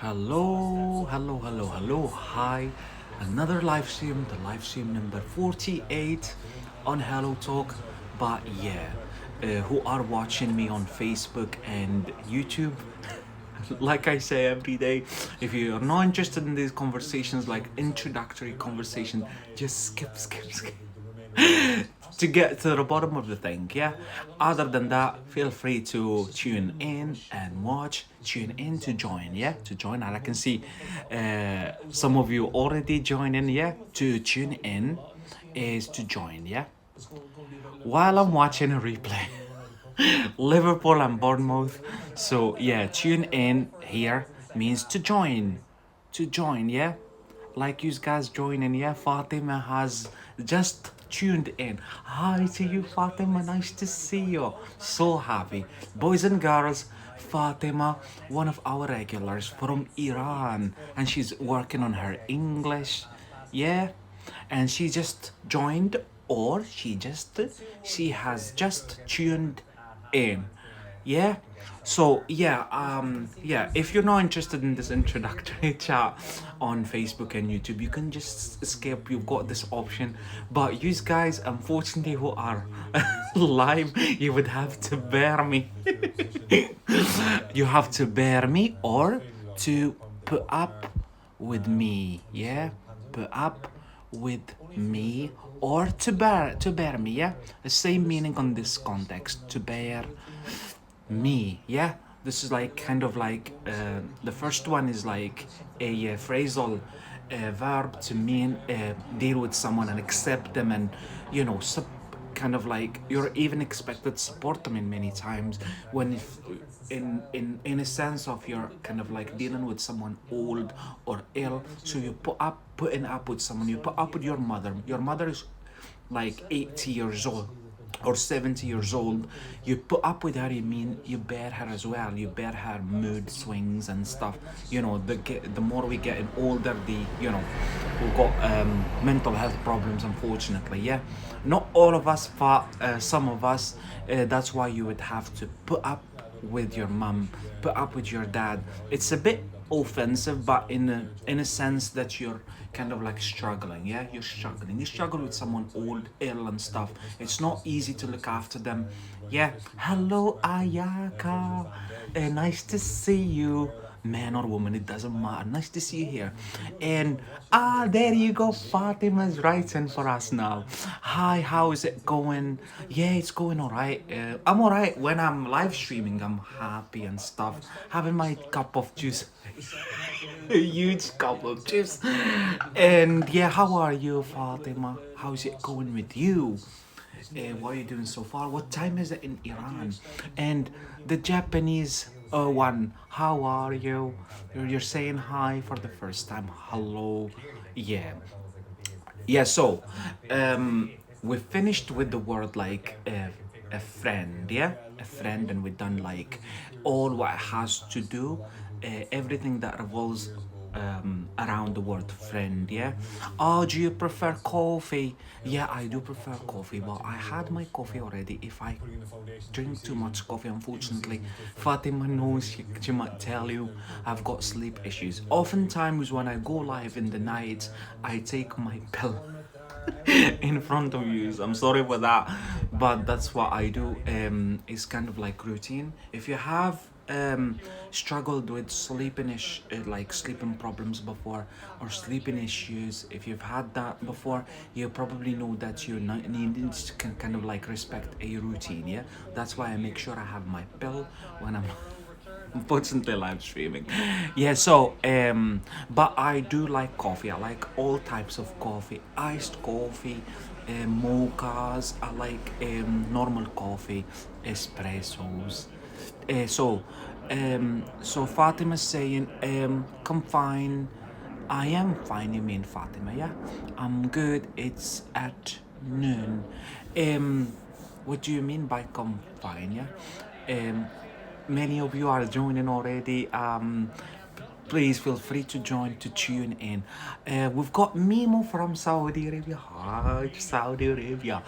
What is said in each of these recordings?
Hello, hello, hello, hello. Hi. Another live stream, the live stream number 48 on Hello Talk. But yeah, who are watching me on Facebook and YouTube? Like I say every day, if you are not interested in these conversations, like introductory conversation, just skip to get to the bottom of the thing, yeah? Other than that, feel free to tune in and watch, tune in to join, yeah? To join, and I can see some of you already joining, yeah? To tune in is to join, yeah? While I'm watching a replay. Liverpool and Bournemouth. So yeah, tune in here means to join. To join, yeah? Like you guys joining, yeah? Fatima has just tuned in. Hi to you, Fatima. Nice to see you. So happy. Boys and girls, Fatima, one of our regulars from Iran, and she's working on her English. Yeah, and she just joined, or she has just tuned in. Yeah. So yeah, if you're not interested in this introductory chat on Facebook and YouTube, you can just skip. You've got this option. But you guys, unfortunately, who are live, you would have to bear me. You have to bear me or to put up with me, yeah? Put up with me or to bear me, yeah? The same meaning on this context, to bear me, yeah? This is like kind of like the first one is like a phrasal verb to mean deal with someone and accept them and kind of like you're even expected to support them in many times when if in a sense of you're kind of like dealing with someone old or ill, so you putting up with someone, you put up with your mother is like 80 years old or 70 years old. You put up with her, you mean you bear her as well, you bear her mood swings and stuff. The more we get older, we've got mental health problems, unfortunately, yeah. Not all of us, but some of us. That's why you would have to put up with your mum, put up with your dad. It's a bit offensive, but in a sense that you're kind of like struggling, yeah. You struggle with someone old, ill and stuff. It's not easy to look after them, yeah. Hello, Ayaka. Nice to see you, man or woman, it doesn't matter. Nice to see you here. And there you go, Fatima's writing for us now. Hi, how is it going? Yeah, it's going all right. I'm all right when I'm live streaming. I'm happy and stuff, having my cup of juice. A huge cup of juice. And yeah, how are you, Fatima? How's it going with you? What are you doing so far? What time is it in Iran? And the Japanese one, how are you? You're saying hi for the first time. Hello. Yeah. Yeah, so we finished with the word like a friend, yeah? A friend, and we done like all what it has to do, everything that revolves around the word friend, yeah? Oh, do you prefer coffee? Yeah, I do prefer coffee, but I had my coffee already. If I drink too much coffee, unfortunately, Fatima knows, she might tell you I've got sleep issues. Oftentimes, when I go live in the night, I take my pill in front of you. I'm sorry for that, but that's what I do. It's kind of like routine. If you have struggled with like sleeping problems before, or sleeping issues, if you've had that before, you probably know that you need to kind of like respect a routine. Yeah, that's why I make sure I have my pill when I'm unfortunately live streaming. Yeah, so but I do like coffee. I like all types of coffee, iced coffee, mochas. I like normal coffee, espressos. So Fatima's saying come fine. I am fine, you mean, Fatima, yeah? I'm good. It's at noon. What do you mean by come fine, yeah? Many of you are joining already. Please feel free to join, to tune in. We've got Mimo from Saudi Arabia. Hi, Saudi Arabia.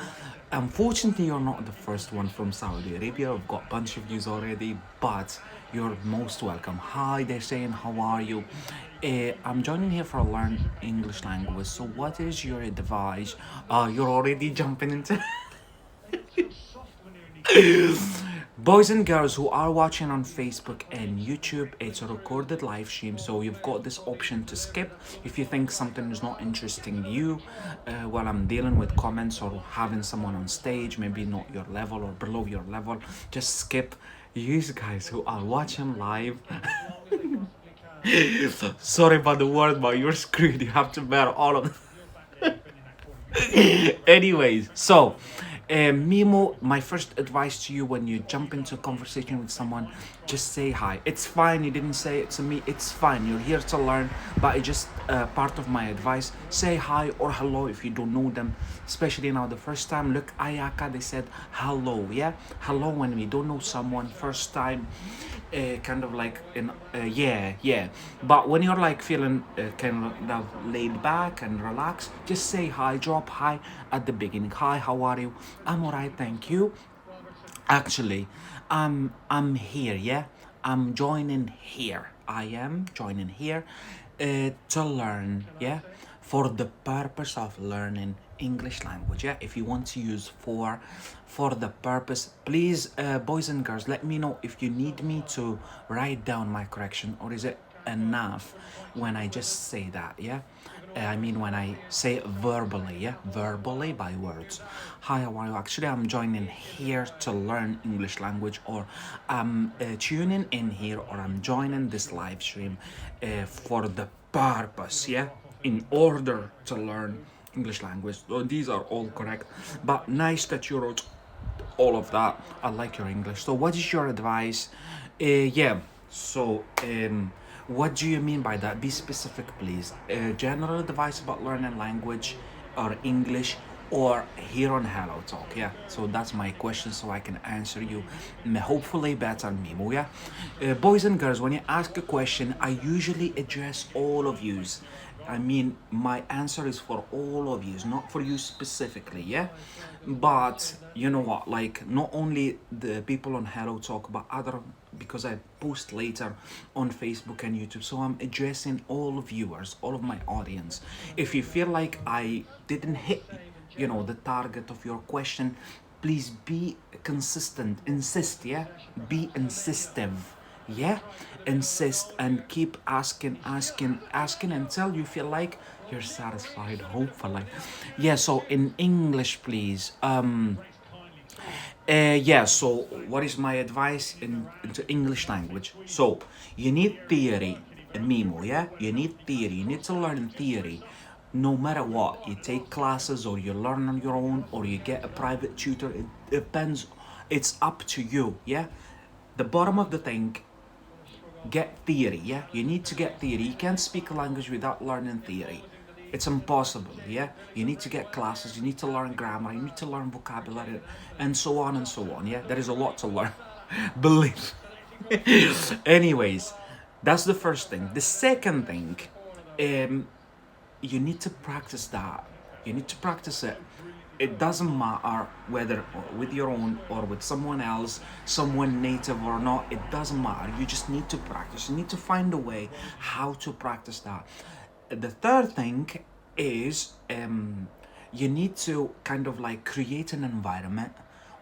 Unfortunately, you're not the first one from Saudi Arabia. I've got a bunch of views already, but you're most welcome. Hi, they're saying, how are you? I'm joining here for learn English language. So, what is your advice? You're already jumping into. Boys and girls who are watching on Facebook and YouTube, it's a recorded live stream, so you've got this option to skip if you think something is not interesting you while I'm dealing with comments or having someone on stage, maybe not your level or below your level. Just skip. You guys who are watching live, sorry about the word, but you're screwed. You have to bear all of Anyways, so Mimo, my first advice to you when you jump into a conversation with someone, just say hi. It's fine, you didn't say it to me, it's fine. You're here to learn, but it's just part of my advice. Say hi or hello if you don't know them, especially now the first time. Look, Ayaka, they said hello, yeah? Hello when we don't know someone, first time. Kind of like in yeah, but when you're like feeling kind of laid back and relaxed, just say hi, drop hi at the beginning. Hi, how are you? I'm alright, thank you. Actually, I'm here, yeah. I'm joining here. I am joining here to learn, yeah, for the purpose of learning English language. Yeah, if you want to use for the purpose, please, boys and girls, let me know if you need me to write down my correction, or is it enough when I just say that, yeah. I mean, when I say it verbally, yeah, verbally by words. Hi, how are you? Actually, I'm joining here to learn English language, or I'm tuning in here, or I'm joining this live stream for the purpose, yeah, in order to learn English language. So these are all correct, but nice that you wrote all of that. I like your English. So, what is your advice? Yeah. So, what do you mean by that? Be specific, please. General advice about learning language or English, or here on Hello Talk. Yeah. So that's my question, so I can answer you hopefully better, Mimo. Yeah. Boys and girls, when you ask a question, I usually address all of yous. I mean, my answer is for all of you, not for you specifically, yeah? But you know what, like, not only the people on Hello Talk, but other, because I post later on Facebook and YouTube, so I'm addressing all viewers, all of my audience. If you feel like I didn't hit, the target of your question, please be consistent, insist, yeah? Be insistive, yeah, insist and keep asking until you feel like you're satisfied, hopefully. Yeah, so in English, please. Yeah, so what is my advice into English language? So you need theory, Mimo, yeah, you need theory, you need to learn theory. No matter what, you take classes or you learn on your own or you get a private tutor, it depends, it's up to you, yeah. The bottom of the thing, get theory, yeah? You need to get theory. You can't speak a language without learning theory. It's impossible, yeah? You need to get classes, you need to learn grammar, you need to learn vocabulary, and so on and so on, yeah? There is a lot to learn, believe. Anyways, that's the first thing. The second thing, you need to practice that. You need to practice it. It doesn't matter whether with your own or with someone else, someone native or not, it doesn't matter. You just need to practice. You need to find a way how to practice that. The third thing is you need to kind of like create an environment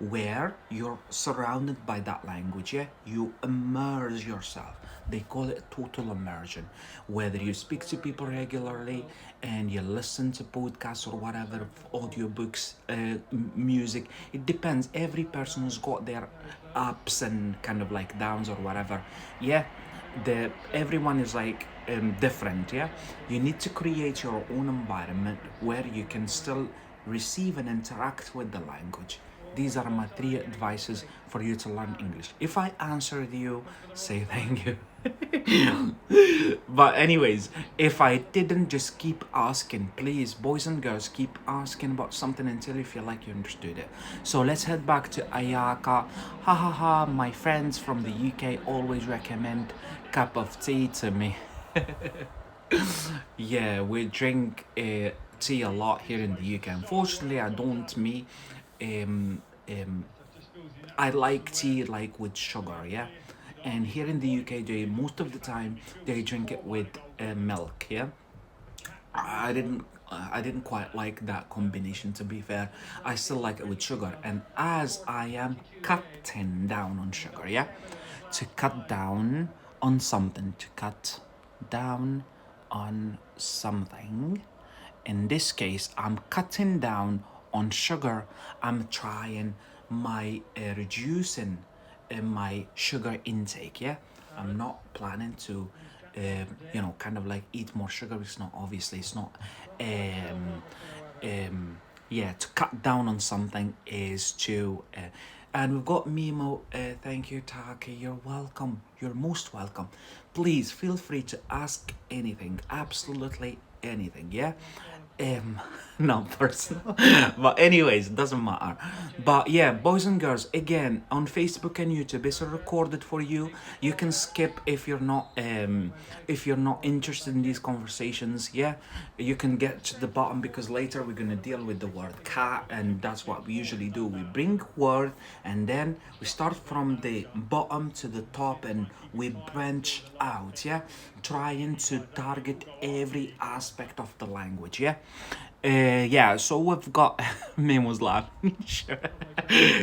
where you're surrounded by that language, yeah? You immerse yourself. They call it total immersion. Whether you speak to people regularly and you listen to podcasts or whatever, audiobooks, music, it depends. Every person has got their ups and kind of like downs or whatever. Yeah, everyone is like different. Yeah, you need to create your own environment where you can still receive and interact with the language. These are my 3 advices for you to learn English. If I answered you, say thank you. But anyways, if I didn't, just keep asking. Please, boys and girls, keep asking about something until you feel like you understood it. So let's head back to Ayaka. Ha ha ha, my friends from the UK always recommend cup of tea to me. Yeah, we drink tea a lot here in the UK. Unfortunately, I don't, me. I like tea like with sugar, yeah. And here in the UK, they most of the time they drink it with milk, yeah. I didn't I didn't quite like that combination, to be fair. I still like it with sugar, and as I am cutting down on sugar, yeah, to cut down on something, to cut down on something. In this case, I'm cutting down on sugar. I'm trying reducing my sugar intake. Yeah, I'm not planning to, kind of like eat more sugar. It's not obviously. It's not. Um, yeah, to cut down on something is to. And we've got Mimo. Thank you, Taki. You're welcome. You're most welcome. Please feel free to ask anything. Absolutely anything. Yeah. Um, Not personal, but anyways, it doesn't matter. But yeah, boys and girls, again on Facebook and YouTube, it's recorded for you. You can skip if you're not interested in these conversations. Yeah, you can get to the bottom because later we're gonna deal with the word cat, and that's what we usually do. We bring word and then we start from the bottom to the top and we branch out. Yeah, trying to target every aspect of the language. Yeah. Yeah, so we've got Memo's laughing. Sure.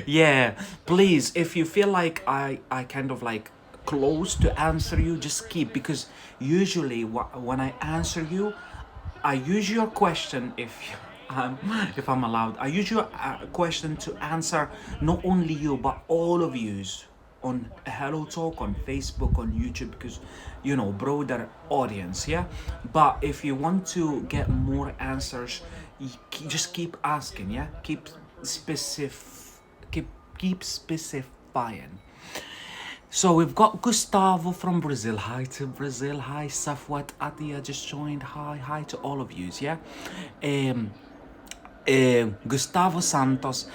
Yeah, please, if you feel like I kind of like close to answer you, just keep because usually when I answer you, I use your question um, if I'm allowed. I use your question to answer not only you but all of yous on Hello Talk, on Facebook, on YouTube, because broader audience, yeah. But if you want to get more answers, just keep asking, yeah. Keep keep specifying. So we've got Gustavo from Brazil. Hi to Brazil. Hi Safwat Atia just joined. Hi to all of yous, yeah. Um, Gustavo Santos,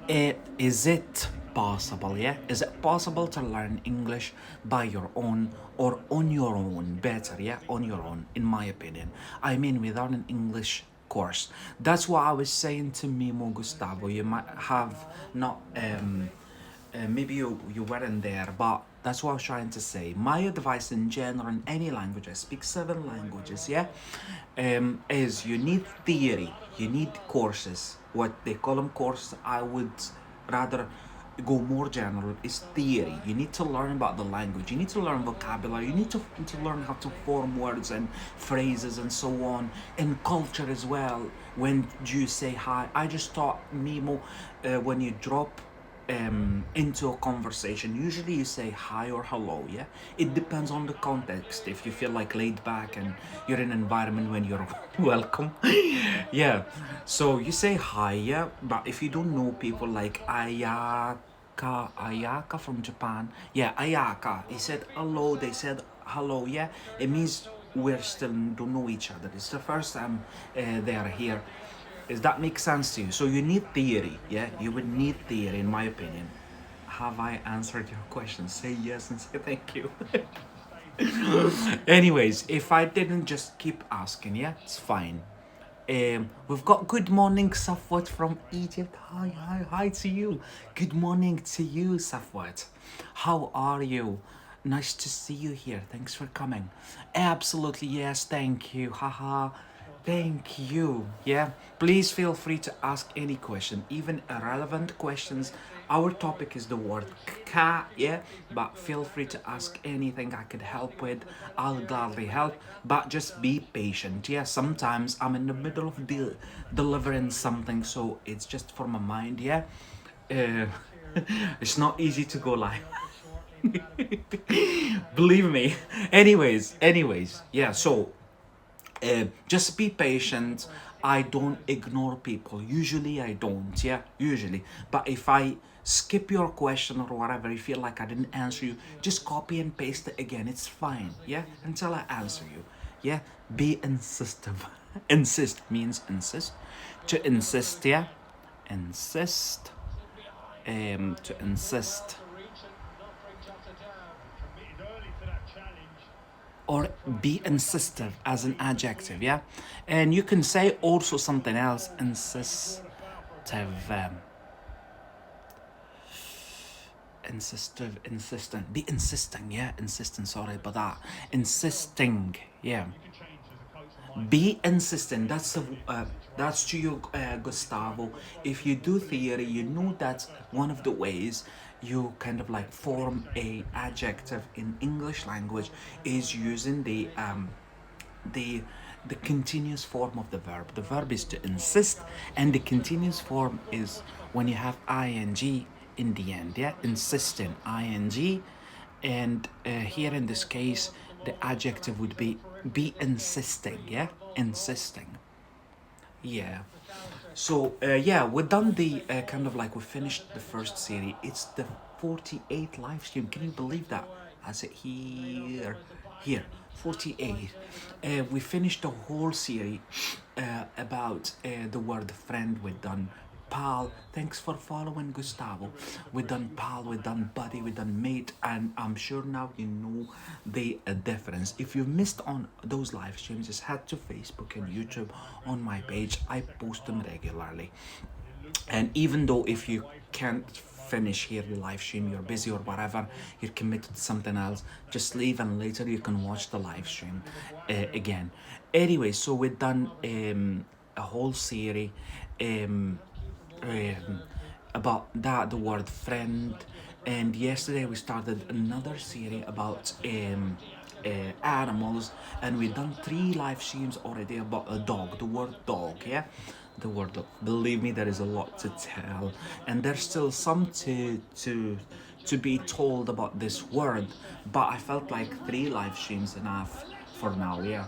is it possible, yeah? Is it possible to learn English by your own or on your own? Better, yeah? On your own, in my opinion. I mean, without an English course. That's what I was saying to Mimo Gustavo. You might have not maybe you weren't there, but that's what I was trying to say. My advice in general in any language, I speak 7 languages, yeah, is you need theory, you need courses. What they call them courses, I would rather go more general, is theory. You need to learn about the language, you need to learn vocabulary, you need to learn how to form words and phrases and so on, and culture as well. When you say hi, I just thought, Mimo, when you drop into a conversation, usually you say hi or hello, yeah. It depends on the context. If you feel like laid back and you're in an environment when you're welcome, yeah, so you say hi, yeah. But if you don't know people like Ayaka from Japan, yeah, Ayaka, he said hello, they said hello, yeah. It means we're still don't know each other. It's the first time they are here. Does that make sense to you? So you need theory, yeah? You would need theory, in my opinion. Have I answered your question? Say yes and say thank you. Anyways, if I didn't, just keep asking, yeah? It's fine. We've got good morning, Safwat from Egypt. Hi to you. Good morning to you, Safwat. How are you? Nice to see you here. Thanks for coming. Absolutely, yes, thank you. Haha. Thank you. Yeah, please feel free to ask any question, even irrelevant questions. Our topic is the word ka, yeah, but feel free to ask anything I could help with. I'll gladly help, but just be patient. Yeah, sometimes I'm in the middle of delivering something, so it's just for my mind. Yeah, uh, it's not easy to go live. Believe me. Anyways, yeah. So just be patient. I don't ignore people. Usually I don't, yeah, usually. But if I skip your question or whatever, you feel like I didn't answer you, just copy and paste it again. It's fine, yeah, until I answer you. Yeah, be insistent. Insist means insist. To insist, yeah. Insist. To insist. Or be insistive as an adjective, yeah? And you can say also something else, insistive. be insisting, yeah, insisting, sorry about that. Insisting, yeah. Be insistent. That's to you, Gustavo. If you do theory, you know that's one of the ways you kind of like form a adjective in English language is using the the continuous form of the verb. The verb is to insist, and the continuous form is when you have ing in the end. Yeah, insisting, ing, and here in this case, the adjective would be insisting. Yeah, insisting. Yeah. So yeah, we're done the kind of like we finished the first series. It's the 48th live stream. Can you believe that? Has it here? Here, 48. We finished the whole series about the word friend. We've done pal. Thanks for following, Gustavo. We've done pal, we've done buddy, we've done mate, and I'm sure now you know the difference. If you missed on those live streams, just head to Facebook and YouTube on my page. I post them regularly. And even though if you can't finish here the live stream, you're busy or whatever, you're committed to something else, just leave and later you can watch the live stream again. Anyway, so we've done a whole series um, um, about that, the word friend, and yesterday we started another series about animals, and we've done 3 live streams already about a dog, the word dog, yeah, the word dog. Believe me, there is a lot to tell, and there's still some to be told about this word, but I felt like 3 live streams enough for now. Yeah.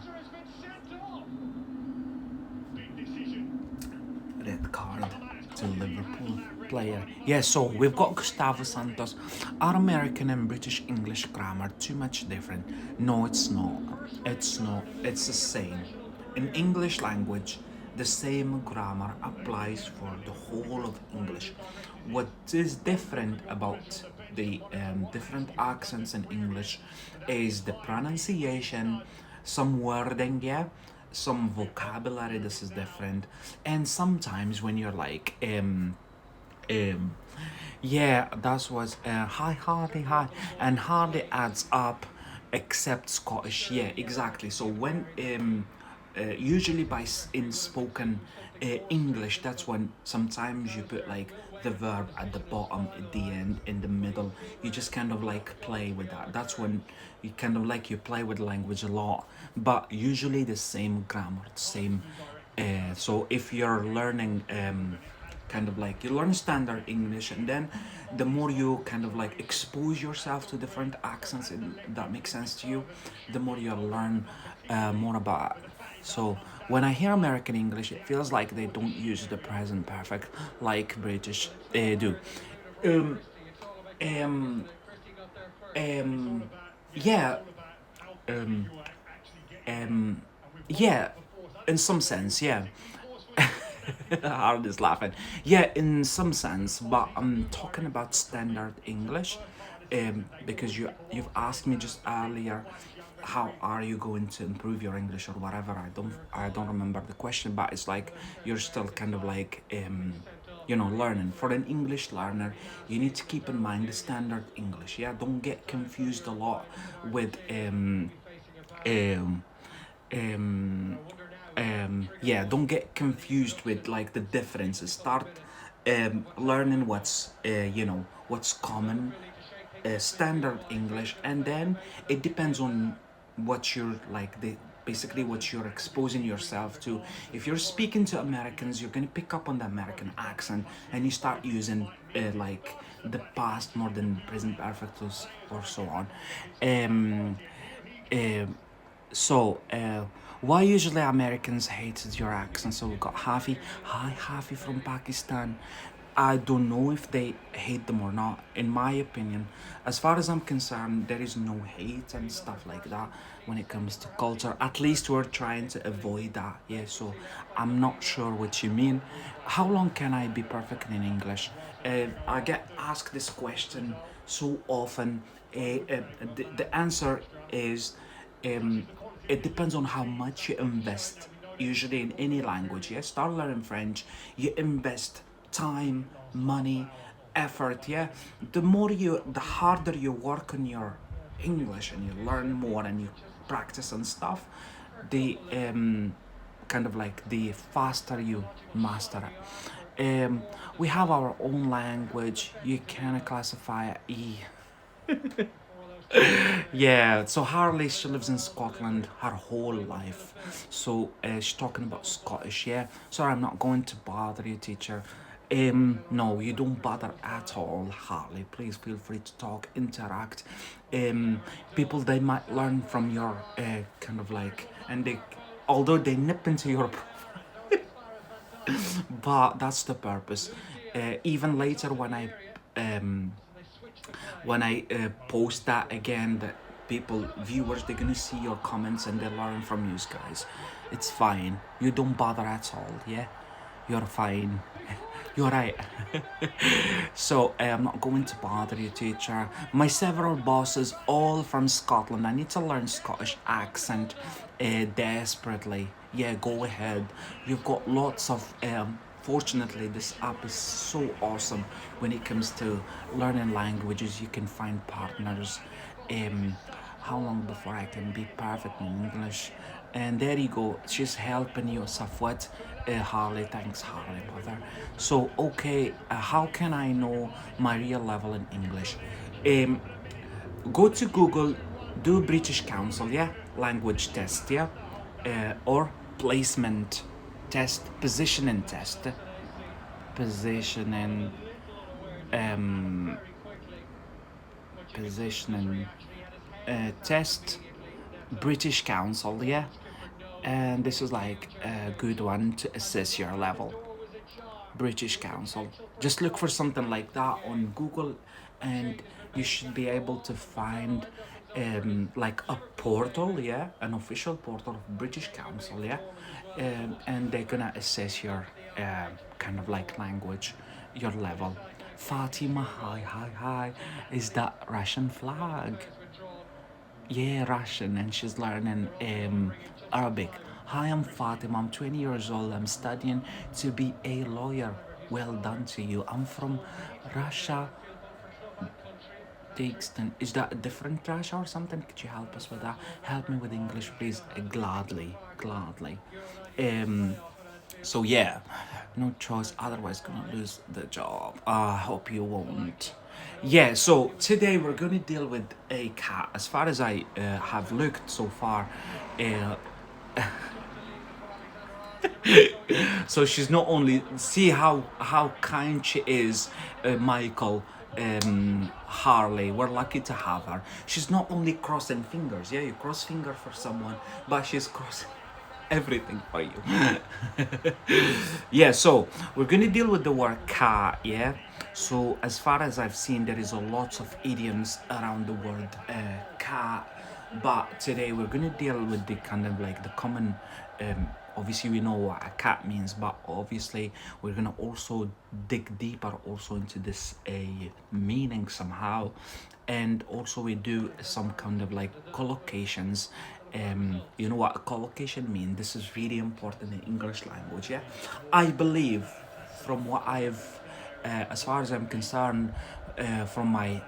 Red card to Liverpool player. Yeah, so we've got Gustavo Santos. Are American and British English grammar too much different? No, it's not. It's not. It's the same. In English language, the same grammar applies for the whole of English. What is different about the different accents in English is the pronunciation, some wording, yeah, some vocabulary. This is different, and sometimes when you're like um yeah, that was hi Harley, hi, and Harley adds up except Scottish. Yeah, exactly. So when usually in spoken English, that's when sometimes you put like the verb at the bottom, at the end, in the middle. You just kind of like play with that. That's when you kind of like you play with language a lot, but usually the same grammar, same. So if you're learning kind of like you learn standard English, and then the more you kind of like expose yourself to different accents, and that makes sense to you, the more you learn more about it. So when I hear American English, it feels like they don't use the present perfect like British do. Um, um, um, yeah, um, um, yeah, in some sense, yeah. Harold is laughing. Yeah, in some sense, but I'm talking about standard English, because you've asked me just earlier, how are you going to improve your English or whatever. I don't remember the question, but it's like you're still kind of like learning. For an English learner, you need to keep in mind the standard English. Yeah, don't get confused a lot with um um yeah, don't get confused with like the differences. Start learning what's common, standard English, and then it depends on what you're like the basically what you're exposing yourself to. If you're speaking to Americans, you're gonna pick up on the American accent, and you start using like the past more than present perfect, or so on. um um why usually Americans hated your accent? So we've got Hafi. Hi, Hafi from Pakistan. I don't know if they hate them or not. In my opinion, as far as I'm concerned, there is no hate and stuff like that when it comes to culture. At least we're trying to avoid that. Yeah, so I'm not sure what you mean. How long can I be perfect in English? I get asked this question so often. The answer is um, it depends on how much you invest. Usually in any language, yeah, start learning French, you invest time, money, effort, yeah, the harder you work on your English and you learn more and you practice and stuff, the kind of like the faster you master it. We have our own language. You can classify it yeah, so Harley, she lives in Scotland her whole life. So she's talking about Scottish, yeah. Sorry, I'm not going to bother you, teacher. No, you don't bother at all, Harley. Please feel free to talk, interact. People, they might learn from your kind of like, and they, although they nip into your, but that's the purpose. Even later um, when I post that again, that people, viewers, they're gonna see your comments and they learn from you guys. It's fine. You don't bother at all. Yeah, you're fine. You're right. So I'm not going to bother you, teacher. My several bosses, all from Scotland. I need to learn Scottish accent desperately. Yeah, go ahead. You've got lots of. Fortunately, this app is so awesome when it comes to learning languages. You can find partners. Um, how long before I can be perfect in English? And there you go. She's helping you, Safwat. Harley, thanks, Harley, brother. So, okay, how can I know my real level in English? Um, Go to Google, do British Council, yeah, language test, yeah, or placement test, positioning, um, positioning test, British Council, yeah, and this is like a good one to assess your level. British Council. Just look for something like that on Google, and you should be able to find like a portal, yeah, an official portal of British Council, yeah, and they're gonna assess your kind of like language, your level. Fatima, hi, hi, hi. Is that Russian flag? Yeah, Russian, and she's learning Arabic. Hi, I'm Fatima. I'm 20 years old. I'm studying to be a lawyer. Well done to you. I'm from Russia, Dageston. Is that a different Russia or something? Could you help us with that? Help me with English, please. Gladly, gladly. Um, so yeah, no choice. Otherwise, gonna lose the job. I hope you won't. Yeah. So today we're gonna deal with a cat. As far as I have looked so far, uh, so she's not only see how kind she is, Michael. Harley, we're lucky to have her. She's not only crossing fingers, yeah, you cross finger for someone, but she's crossing everything for you. Yeah, so we're gonna deal with the word car, yeah. So as far as I've seen, there is a lot of idioms around the word car, but today we're gonna deal with the kind of like the common. Obviously, we know what a cat means, but obviously we're gonna also dig deeper also into this meaning somehow, and also we do some kind of like collocations. You know what a collocation means? This is really important in English language. Yeah, I believe from what I've, as far as I'm concerned, from my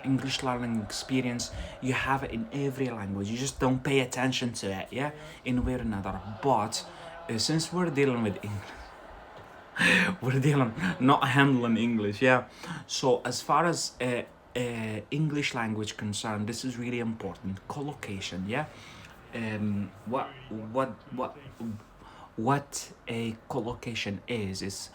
English learning experience, you have it in every language. You just don't pay attention to it, yeah, in a way or another. But since we're dealing with English, we're dealing not handling English, yeah. So as far as English language concerned, this is really important. Collocation, yeah. Um, what what what what a collocation is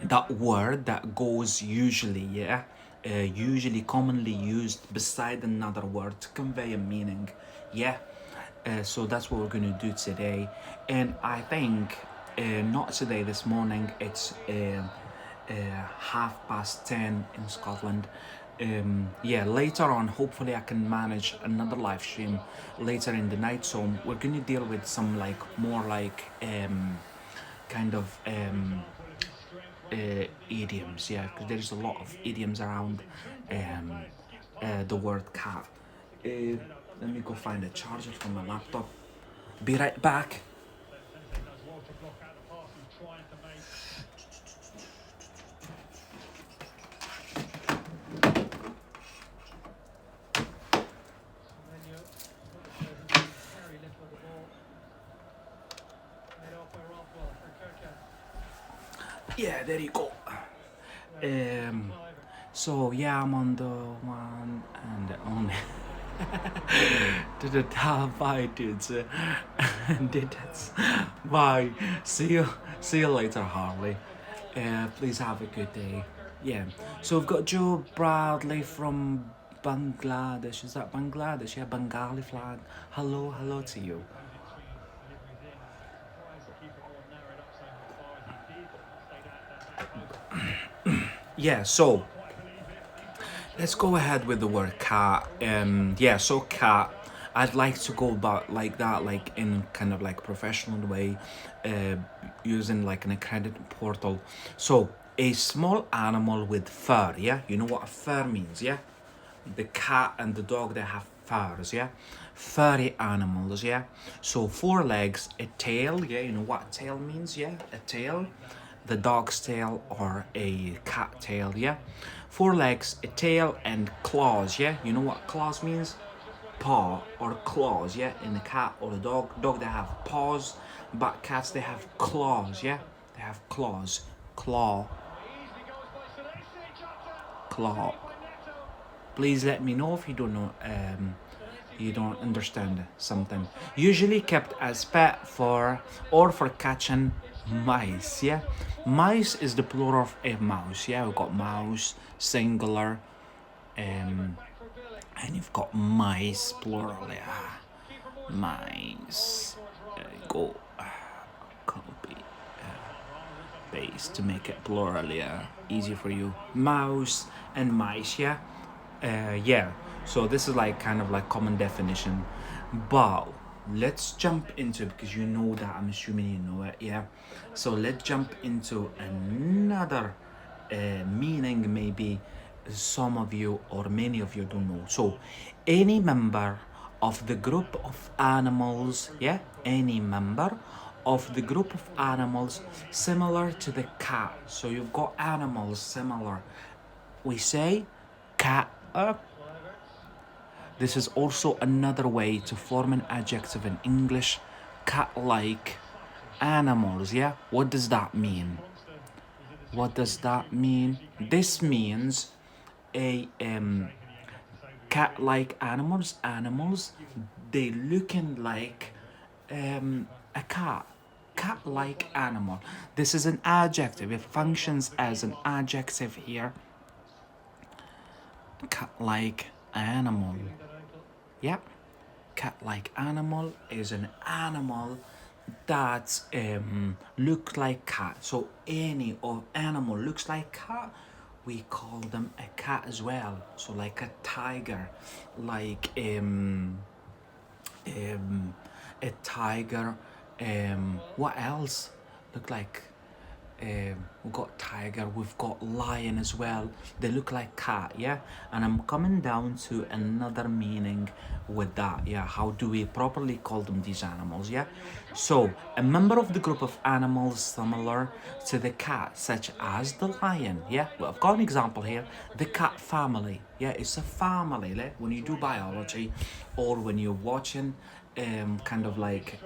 that word that goes usually, yeah, usually commonly used beside another word to convey a meaning, yeah. So that's what we're going to do today, and I think not today, this morning. It's 10:30 in Scotland. Yeah, later on, hopefully I can manage another live stream later in the night. So we're gonna deal with some like more like kind of idioms, yeah, because there's a lot of idioms around the word cat. Let me go find a charger for my laptop. Be right back. Yeah, there you go. So yeah, I'm on the one and the only to the top. Bye, dudes. Dudes. Bye. See you later, Harley. Please have a good day. Yeah. So we've got Joe Bradley from Bangladesh. Is that Bangladesh? Yeah, Bengali flag. Hello to you. Yeah, so let's go ahead with the word cat. Yeah, so cat. I'd like to go about like that, like in kind of like professional way, uh, using like an accredited portal. So a small animal with fur. Yeah, you know what a fur means. Yeah, the cat and the dog they have furs. Yeah, furry animals. Yeah, so four legs, a tail. Yeah, you know what a tail means. Yeah, a tail, the dog's tail or a cat tail. Yeah, four legs, a tail, and claws. Yeah, you know what claws means? Paw or claws. Yeah, in the cat or the dog they have paws, but cats they have claws. Yeah, they have claws. Claw, claw. Please let me know if you don't know. You don't understand something. Usually kept as pet for or for catching mice. Yeah, mice is the plural of a mouse. Yeah, we've got mouse singular, and you've got mice plural. Yeah, mice. Go copy paste to make it plural. Yeah, easy for you. Mouse and mice. Yeah, yeah. So this is like kind of like common definition, but let's jump into, because you know that, I'm assuming you know it. Yeah, so let's jump into another meaning maybe some of you or many of you don't know. So any member of the group of animals, yeah, any member of the group of animals similar to the cat. So you've got animals similar, we say cat. This is also another way to form an adjective in English, cat-like animals. Yeah, what does that mean? What does that mean? This means a cat-like animals they looking like a cat-like animal. This is an adjective. It functions as an adjective here. Cat-like animal. Yeah, cat-like animal is an animal that look like cat. So any of animal looks like cat, we call them a cat as well. So like a tiger, like a tiger. What else look like? We've got tiger, we've got lion as well. They look like cat. Yeah, and I'm coming down to another meaning with that. Yeah, how do we properly call them, these animals? Yeah, so a member of the group of animals similar to the cat, such as the lion. Yeah, well, I've got an example here, the cat family. Yeah, it's a family. Like when you do biology or when you're watching kind of like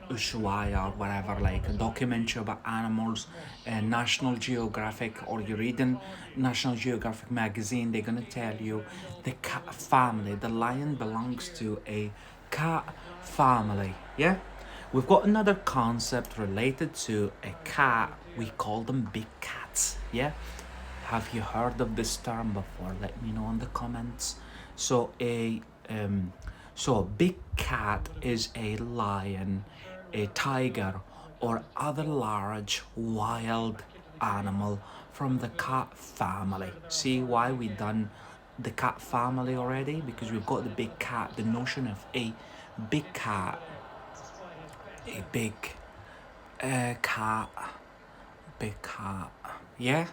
Ushuaia or whatever, like a documentary about animals, National Geographic, or you're reading National Geographic magazine, they're gonna tell you the cat family. The lion belongs to a cat family. Yeah, we've got another concept related to a cat. We call them big cats. Yeah, have you heard of this term before? Let me know in the comments. So a big cat is a lion, a tiger, or other large wild animal from the cat family. See why we done the cat family already? Because we've got the big cat, the notion of a big cat, a big cat, big cat. Yeah,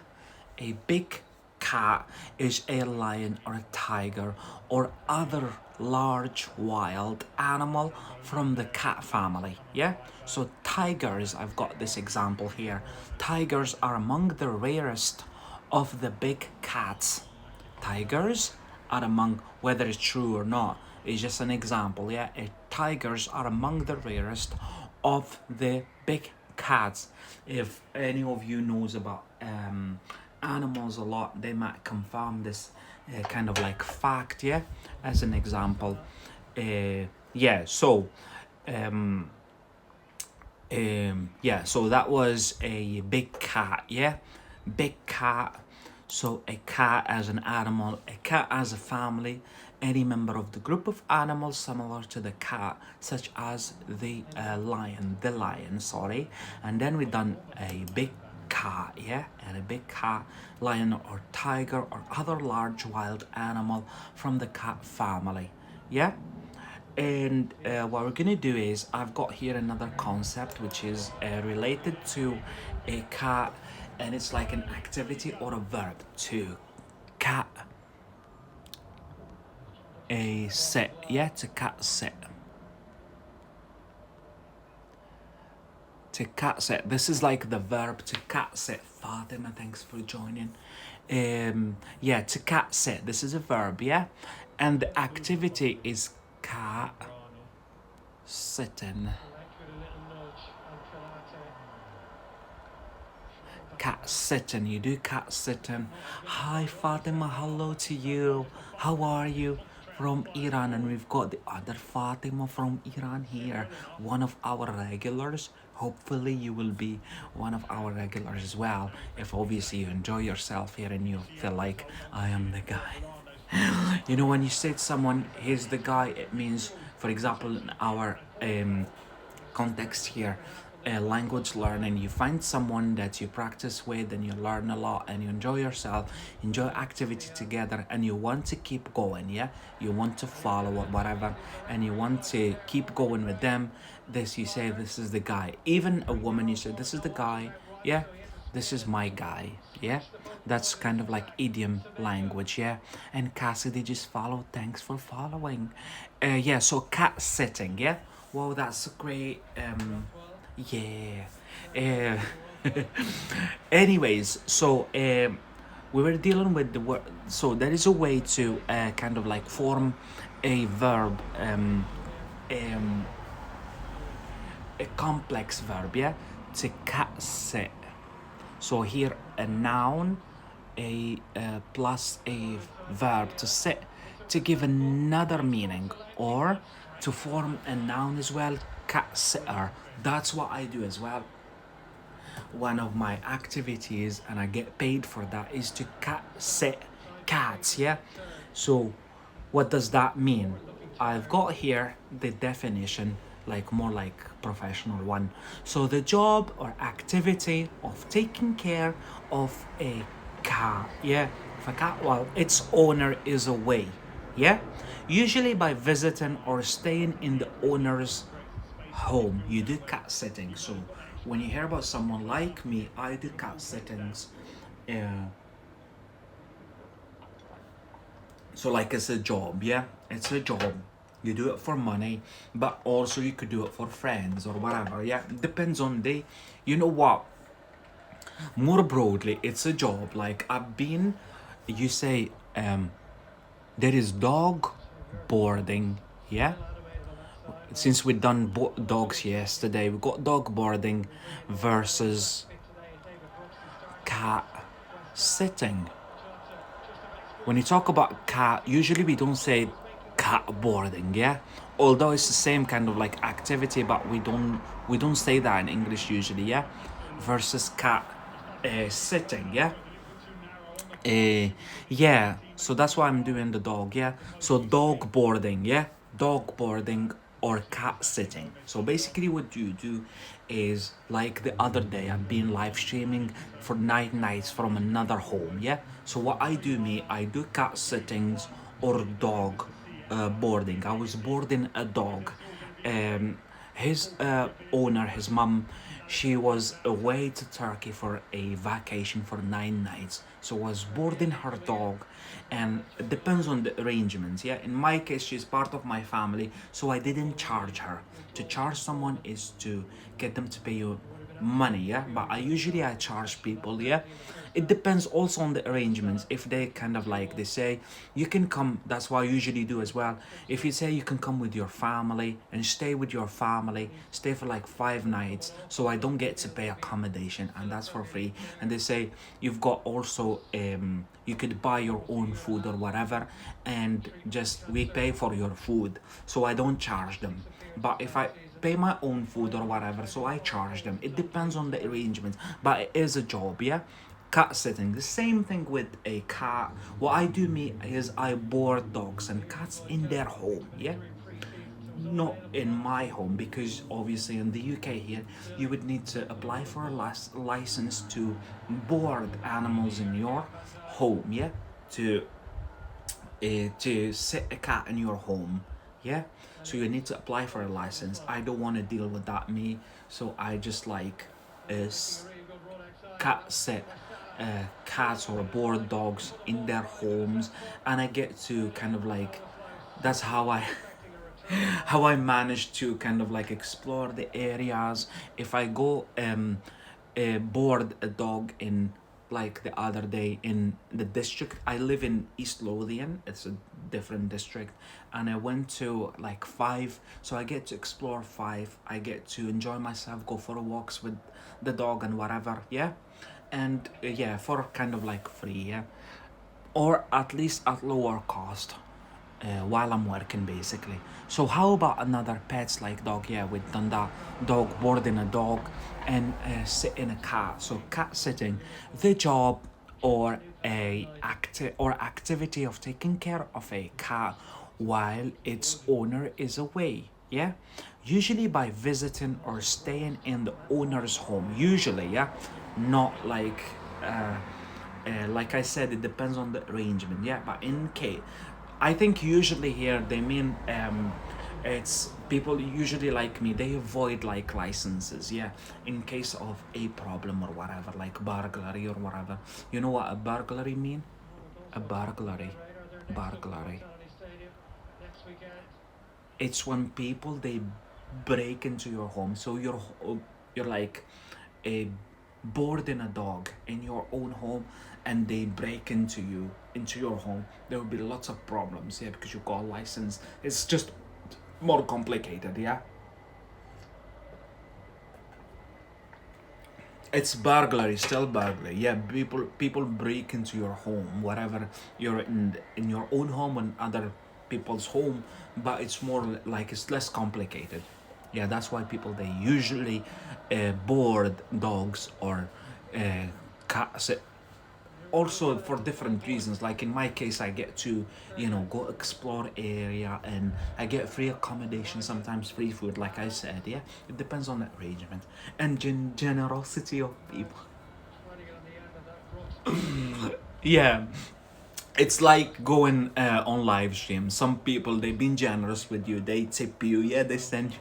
a big cat is a lion or a tiger or other large wild animal from the cat family. Yeah, so tigers, I've got this example here. Tigers are among the rarest of the big cats. Tigers are among, whether it's true or not, it's just an example. Yeah, tigers are among the rarest of the big cats. If any of you knows about animals a lot, they might confirm this kind of like fact, yeah. As an example, yeah. So, um, yeah. So that was a big cat, yeah, big cat. So a cat as an animal, a cat as a family, any member of the group of animals similar to the cat, such as the lion, sorry. And then we done a big cat, yeah, and a big cat, lion or tiger or other large wild animal from the cat family, yeah. And what we're gonna do is I've got here another concept which is related to a cat, and it's like an activity or a verb to cat a sit, yeah, to cat sit. To cat sit. This is like the verb to cat sit. Fatima, thanks for joining. Yeah, to cat sit. This is a verb, yeah? And the activity is cat sitting. Cat sitting. You do cat sitting. Hi Fatima, hello to you. How are you? From Iran, and we've got the other Fatima from Iran here, one of our regulars. Hopefully you will be one of our regulars as well, if obviously you enjoy yourself here and you feel like I am the guy. You know, when you say to someone he's the guy, it means, for example, in our context here, language learning, you find someone that you practice with and you learn a lot and you enjoy yourself, enjoy activity together, and you want to keep going, yeah, you want to follow or whatever, and you want to keep going with them. This, you say this is the guy. Even a woman, you say this is the guy, yeah, this is my guy, yeah. That's kind of like idiom language, yeah. And Cassidy just followed, thanks for following. Yeah, so cat sitting, yeah. Wow, that's a great yeah. Anyways, so we were dealing with the word. So there is a way to kind of like form a verb, a complex verb, yeah, to cat sit. So here a noun, a plus a verb to sit, to give another meaning, or to form a noun as well, cat sitter. That's what I do as well. One of my activities, and I get paid for that, is to cat sit cats, yeah. So what does that mean? I've got here the definition, like more like professional one. So the job or activity of taking care of a cat, yeah. If a cat, well, its owner is away, yeah, usually by visiting or staying in the owner's home, you do cat sitting. So when you hear about someone like me, I do cat sittings. So like it's a job, yeah, it's a job. You do it for money, but also you could do it for friends or whatever, yeah. Depends on the, you know what, more broadly, it's a job. Like I've been, you say there is dog boarding, yeah. Since we done dogs yesterday, we got dog boarding versus cat sitting. When you talk about cat, usually we don't say cat boarding, yeah, although it's the same kind of like activity, but we don't say that in English usually, yeah. Versus cat sitting, yeah. Yeah, so that's why I'm doing the dog, yeah. So dog boarding, yeah, dog boarding or cat sitting. So basically what you do is, like the other day, I've been live streaming for 9 nights from another home, yeah. So what I do, I do cat sittings or dog boarding. I was boarding a dog. His owner, his mum, she was away to Turkey for a vacation for 9 nights. So was boarding her dog, and it depends on the arrangements. Yeah, in my case, she's part of my family, so I didn't charge her. To charge someone is to get them to pay you money, yeah, but I charge people, yeah. It depends also on the arrangements. If they kind of like, they say you can come, that's what I usually do as well. If you say you can come with your family and stay with your family, stay for like 5 nights, so I don't get to pay accommodation, and that's for free. And they say you've got also you could buy your own food or whatever, and just we pay for your food, so I don't charge them. But if I pay my own food or whatever, so I charge them. It depends on the arrangement, but it is a job, yeah. Cat sitting, the same thing with a cat. What I do me is I board dogs and cats in their home, yeah, not in my home, because obviously in the UK here you would need to apply for a license to board animals in your home, yeah, to sit a cat in your home, yeah. So you need to apply for a license. I don't want to deal with that, me, so I just like is cat sit cats or board dogs in their homes, and I get to kind of like, that's how I how I manage to kind of like explore the areas. If I go board a dog in, like the other day in the district I live in, East Lothian, it's a different district, and I went to like Five, so I get to explore Five, I get to enjoy myself, go for walks with the dog and whatever, yeah. And yeah, for kind of like free, yeah, or at least at lower cost, while I'm working basically. So how about another pets like dog? Yeah, we've done that. Dog, boarding a dog, and sitting a cat. So cat sitting, the job or activity of taking care of a cat while its owner is away. Yeah, usually by visiting or staying in the owner's home. Usually, yeah, not like I said, it depends on the arrangement. Yeah, but in case, I think usually here they mean it's people usually like me. They avoid like licenses. Yeah, in case of a problem or whatever, like burglary or whatever. You know what a burglary mean? A burglary. It's when people they break into your home. So you're like a boarding a dog in your own home, and they break into your home. There will be lots of problems, yeah, because you got a license. It's just more complicated, yeah. It's burglary, still burglary. Yeah, people break into your home, whatever you're in your own home and other people's home, but it's more like it's less complicated. Yeah, that's why people they usually board dogs or cats, also for different reasons. Like in my case, I get to go explore area, and I get free accommodation, sometimes free food, like I said, yeah. It depends on the arrangement and generosity of people. Yeah, it's like going on live stream. Some people they've been generous with you, they tip you, yeah, they send you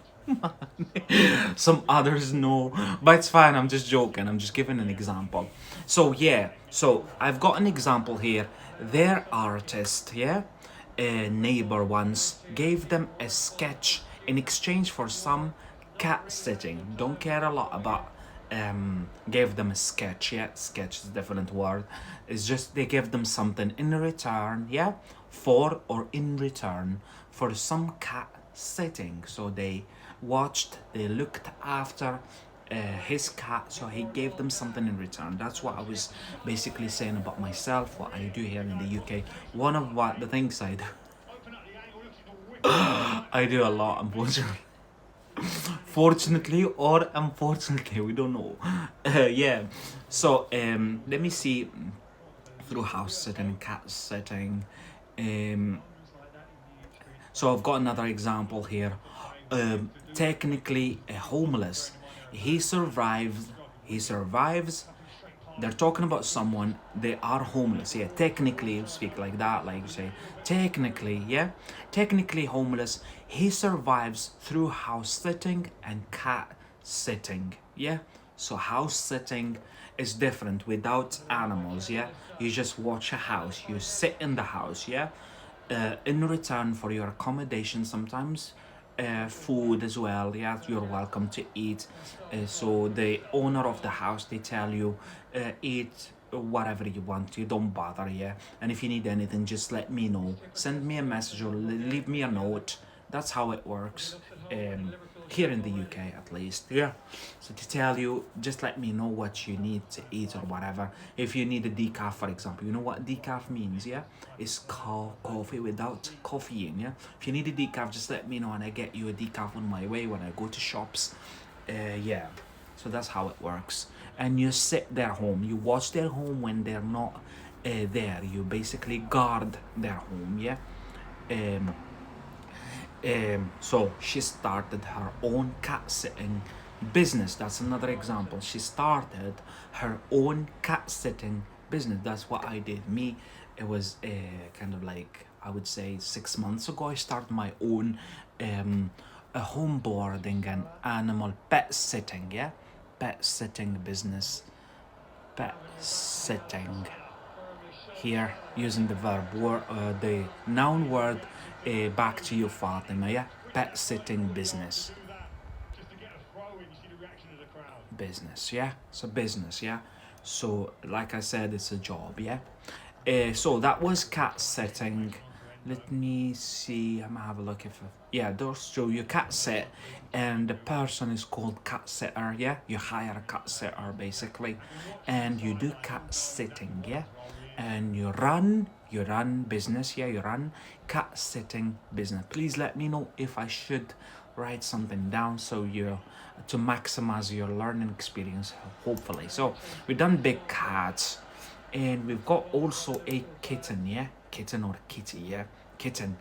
some others no, but it's fine, I'm just joking, I'm just giving an example. So yeah, so I've got an example here. Their artist, yeah, a neighbor once gave them a sketch in exchange for some cat sitting. Don't care a lot about gave them a sketch, yeah, sketch is a different word. It's just they gave them something in return, yeah, for or in return for some cat sitting. So they looked after his cat, so he gave them something in return. That's what I was basically saying about myself, what I do here in the UK. One of what the things I do, I do a lot, unfortunately. Fortunately or unfortunately, we don't know. Yeah, so let me see. Through house sitting, cat sitting, um, so I've got another example here. Technically, a homeless. He survives. He survives. They're talking about someone. They are homeless. Yeah, technically, speak like that, like you say. Technically, yeah, technically homeless. He survives through house sitting and cat sitting. Yeah, so house sitting is different without animals. Yeah, you just watch a house. You sit in the house. Yeah, in return for your accommodation sometimes food as well. Yeah, you're welcome to eat. So the owner of the house, they tell you, eat whatever you want. You don't bother. Yeah, and if you need anything, just let me know. Send me a message or leave me a note. That's how it works. Here in the UK at least. Yeah. So to tell you, just let me know what you need to eat or whatever. If you need a decaf, for example, you know what decaf means, yeah? It's coffee without caffeine, yeah? If you need a decaf, just let me know and I get you a decaf on my way when I go to shops. Yeah. So that's how it works. And you sit their home. You watch their home when they're not there. You basically guard their home, yeah? Um, so she started her own cat sitting business. That's another example. She started her own cat sitting business. That's what I did. Me, it was kind of like, I would say 6 months ago, I started my own a home boarding and animal pet sitting. Yeah, pet sitting business. Pet sitting here using the verb the noun word. Back to you, Fatima. Yeah, pet sitting business. Business, yeah. It's a business, yeah. So like I said, it's a job, yeah. So that was cat sitting. Let me see. I'm gonna have a look if yeah, those two. You cat sit, and the person is called cat sitter. Yeah, you hire a cat sitter basically, and you do cat sitting. Yeah, and you run business. Yeah, you run cat sitting business. Please let me know if I should write something down so you to maximize your learning experience. Hopefully, so we've done big cats. And we've got also a kitten, yeah? Kitten or kitty, yeah? Kitten,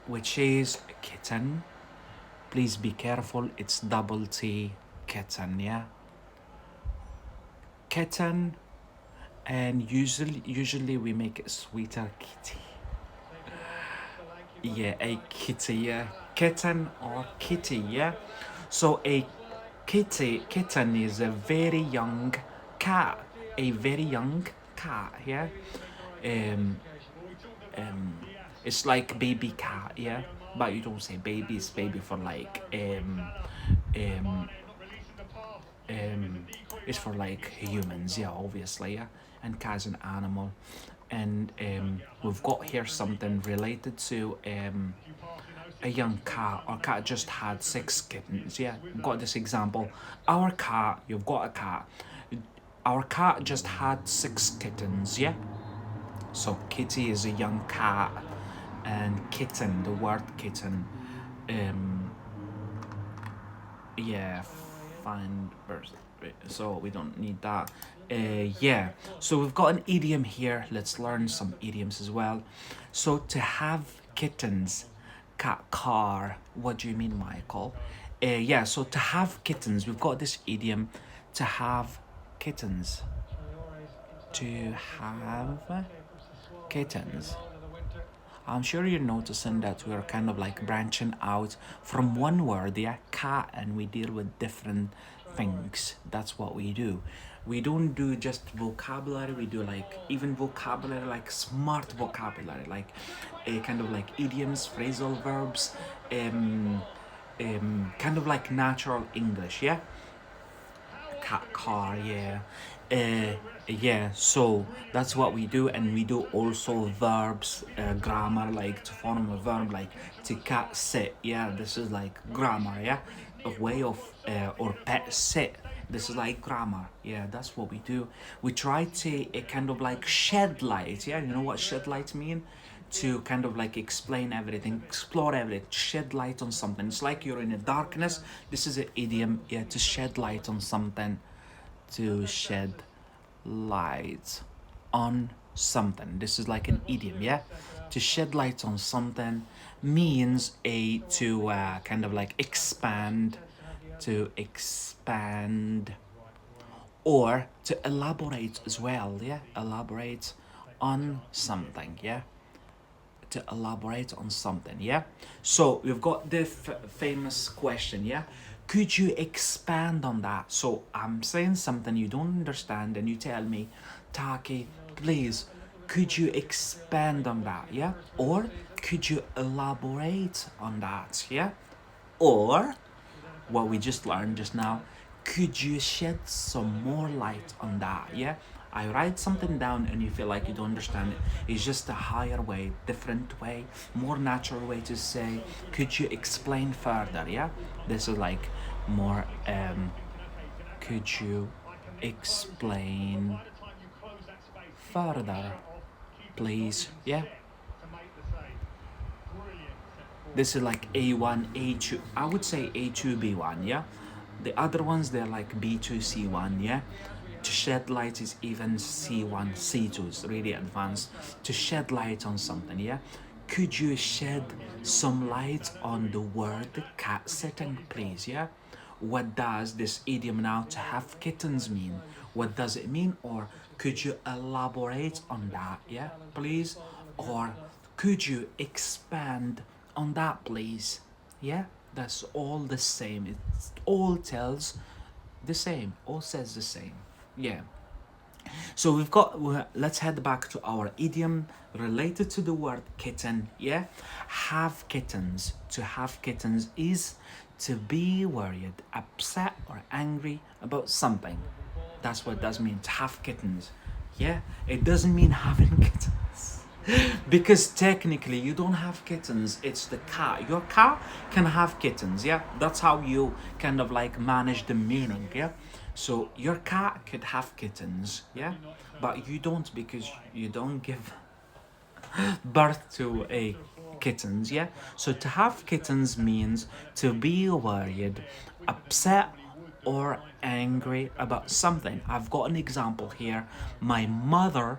which is kitten. Please be careful, it's double T, kitten, yeah? Kitten, and usually we make it sweeter, kitty. Yeah, a kitty, yeah? Kitten or kitty, yeah? So a kitten is a very young cat, a very young cat, yeah? Um, um, it's like baby cat, yeah, but you don't say baby. It's baby for like um, um, it's for like humans, yeah, obviously, yeah, and cat's an animal, and we've got here something related to a young cat. Our cat just had 6 kittens, yeah. We've got this example. Our cat, you've got a cat. Our cat just had 6 kittens, yeah. So kitty is a young cat, and kitten, the word kitten, um, yeah, find birth. So we don't need that. Yeah. So we've got an idiom here. Let's learn some idioms as well. So to have kittens, cat car. What do you mean, Michael? Yeah. So to have kittens, we've got this idiom. To have kittens. To have kittens. I'm sure you're noticing that we're kind of like branching out from one word, yeah, cat, and we deal with different things. That's what we do. We don't do just vocabulary, we do like even vocabulary, like smart vocabulary, like a kind of like idioms, phrasal verbs, kind of like natural English, yeah? Cat car, yeah. Yeah, so that's what we do, and we do also verbs, grammar, like to form a verb, like to cat sit, yeah, this is like grammar, yeah, a way of or pet sit, this is like grammar, yeah, that's what we do. We try to kind of like shed light, yeah, you know what shed light mean? To kind of like explain everything, explore everything, shed light on something. It's like you're in a darkness. This is an idiom, yeah, to shed light on something. To shed light on something. This is like an idiom, yeah? To shed light on something means to kind of like expand, to expand, or to elaborate as well, yeah? Elaborate on something, yeah? To elaborate on something, yeah? So we've got the famous question, yeah? Could you expand on that? So I'm saying something you don't understand and you tell me, Taki, please, could you expand on that, yeah? Or could you elaborate on that, yeah? Or what we just learned just now, could you shed some more light on that? Yeah, I write something down and you feel like you don't understand it. It's just a higher way, different way, more natural way to say, could you explain further? Yeah, this is like more could you explain further, please? Yeah, this is like A1, A2. I would say A2, B1, yeah? The other ones, they're like B2, C1, yeah? To shed light is even C1, C2 is really advanced. To shed light on something, yeah? Could you shed some light on the word cat sitting, please, yeah? What does this idiom now, to have kittens, mean? What does it mean? Or could you elaborate on that, yeah, please? Or could you expand on that, please? Yeah, that's all the same. It all tells the same, all says the same. Yeah. So we've got, let's head back to our idiom related to the word kitten, yeah? Have kittens. To have kittens is to be worried, upset, or angry about something. That's what it does mean, to have kittens. Yeah? It doesn't mean having kittens. Because technically you don't have kittens, it's the cat. Your cat can have kittens, yeah? That's how you kind of like manage the meaning, yeah? So your cat could have kittens, yeah? But you don't, because you don't give birth to a kittens, yeah? So to have kittens means to be worried, upset, or angry about something. I've got an example here. My mother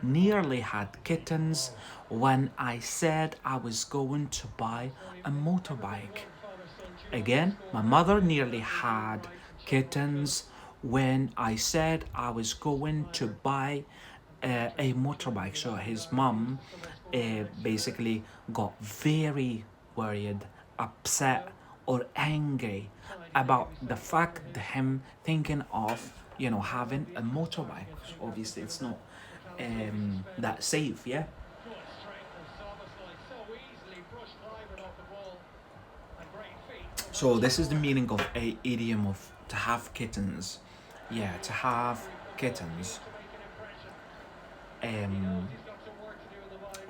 nearly had kittens when I said I was going to buy a motorbike. Again, my mother nearly had kittens when I said I was going to buy a motorbike. So his mum basically got very worried, upset, or angry about the fact that him thinking of, having a motorbike. Obviously, it's not that safe, yeah? So this is the meaning of a idiom of to have kittens. Yeah, to have kittens. We've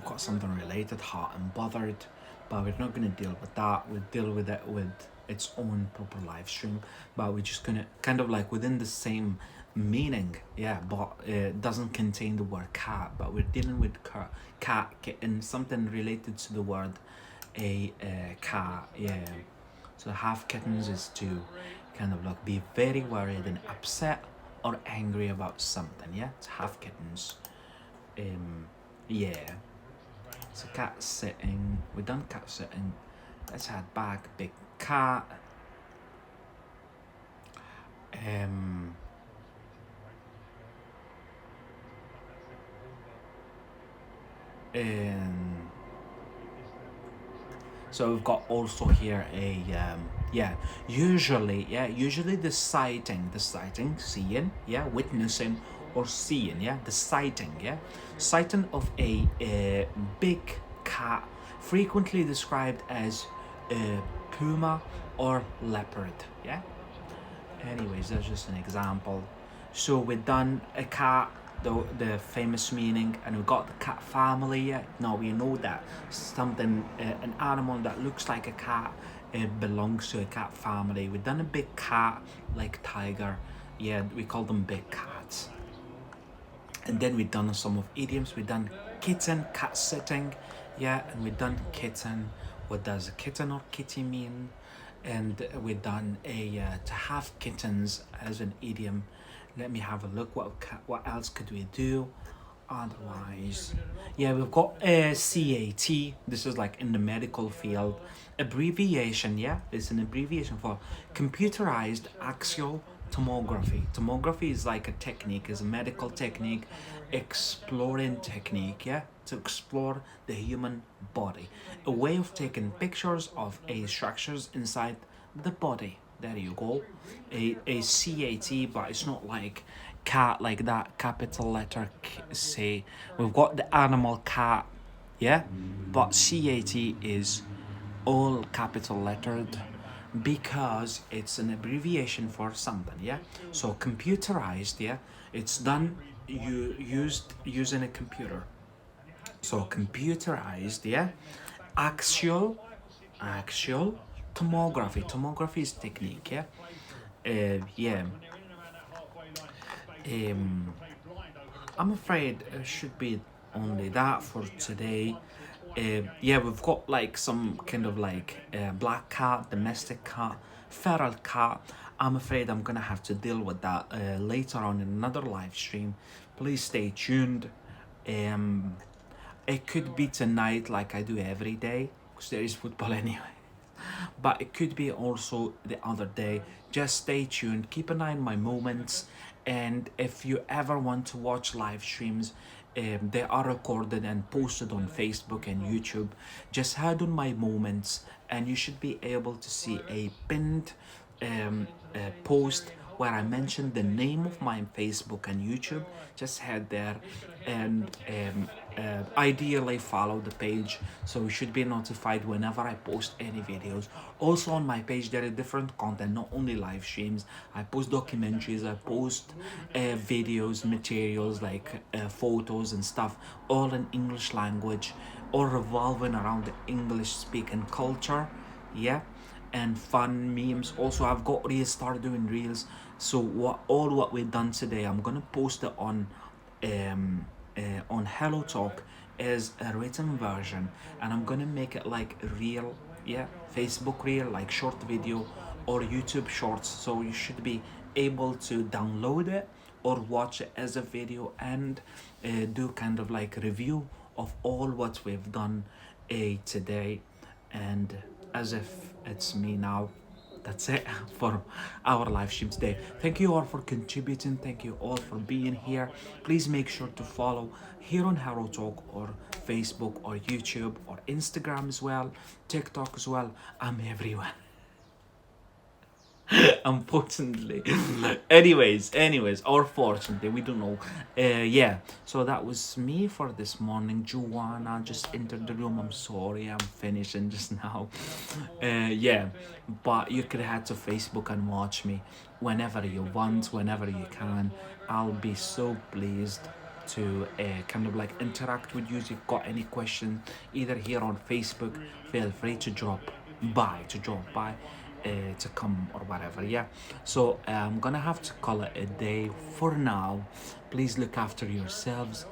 got something related, hot and bothered, but we're not going to deal with that. We'll deal with it with its own proper live stream, but we're just gonna kind of like within the same meaning, yeah, but it doesn't contain the word cat, but we're dealing with cat, kitten, something related to the word a cat, yeah. So have kittens is to kind of like be very worried and upset or angry about something, yeah, to have kittens. Yeah. So cat sitting, we've done cat sitting. Let's head back. Big cat. So we've got also here a usually the sighting, seeing, yeah, witnessing or seeing, yeah, the sighting, yeah, sighting of a big cat, frequently described as a puma or leopard, yeah. Anyways, that's just an example. So we've done a cat, the famous meaning, and we've got the cat family. Yeah? Now we know that something, an animal that looks like a cat, it belongs to a cat family. We've done a big cat, like tiger. Yeah, we call them big cats. And then we've done some of idioms. We've done kitten, cat sitting. Yeah, and we've done kitten. What does a kitten or kitty mean? And we've done a to have kittens as an idiom. Let me have a look. What else could we do? Otherwise, yeah, we've got a CAT. This is like in the medical field, abbreviation. Yeah, it's an abbreviation for computerized axial tomography. Tomography is like a technique, is a medical technique, exploring technique. Yeah, to explore the human body, a way of taking pictures of a structures inside the body. There you go, a CAT, but it's not like cat like that capital letter say. We've got the animal cat, yeah, but CAT is all capital lettered because it's an abbreviation for something, yeah. So computerized, yeah, it's done you used using a computer. So computerized, yeah. Axial tomography is technique, yeah. Yeah. um I'm afraid it should be only that for today. Yeah, we've got like some kind of like black cat, domestic cat, feral cat. I'm afraid I'm gonna have to deal with that later on in another live stream. Please stay tuned. Um, it could be tonight, like I do every day, because there is football anyway. But it could be also the other day. Just stay tuned, keep an eye on my movements, and if you ever want to watch live streams, they are recorded and posted on Facebook and YouTube. Just head on my movements and you should be able to see a pinned post where I mentioned the name of my Facebook and YouTube. Just head there and ideally follow the page so you should be notified whenever I post any videos. Also on my page there is different content, not only live streams. I post documentaries, I post videos, materials like photos and stuff, all in English language, all revolving around the English speaking culture, yeah, and fun memes. Also I've got reels, started doing reels. So what we've done today, I'm gonna post it on Hello Talk as a written version, and I'm gonna make it like real, yeah, Facebook reel, like short video, or YouTube shorts. So you should be able to download it or watch it as a video and do kind of like review of all what we've done today. And as if it's me now, that's it for our live stream today. Thank you all for contributing. Thank you all for being here. Please make sure to follow here on Hello Talk, or Facebook, or YouTube, or Instagram as well, TikTok as well. I'm everywhere. Unfortunately. anyways, or fortunately, we don't know. Yeah, so that was me for this morning. Joanna just entered the room. I'm sorry, I'm finishing just now. Yeah, but you could head to Facebook and watch me whenever you want, whenever you can. I'll be so pleased to kind of like interact with you. If you've got any questions, either here on Facebook, feel free to drop by to come or whatever, yeah. So I'm gonna have to call it a day for now. Please look after yourselves,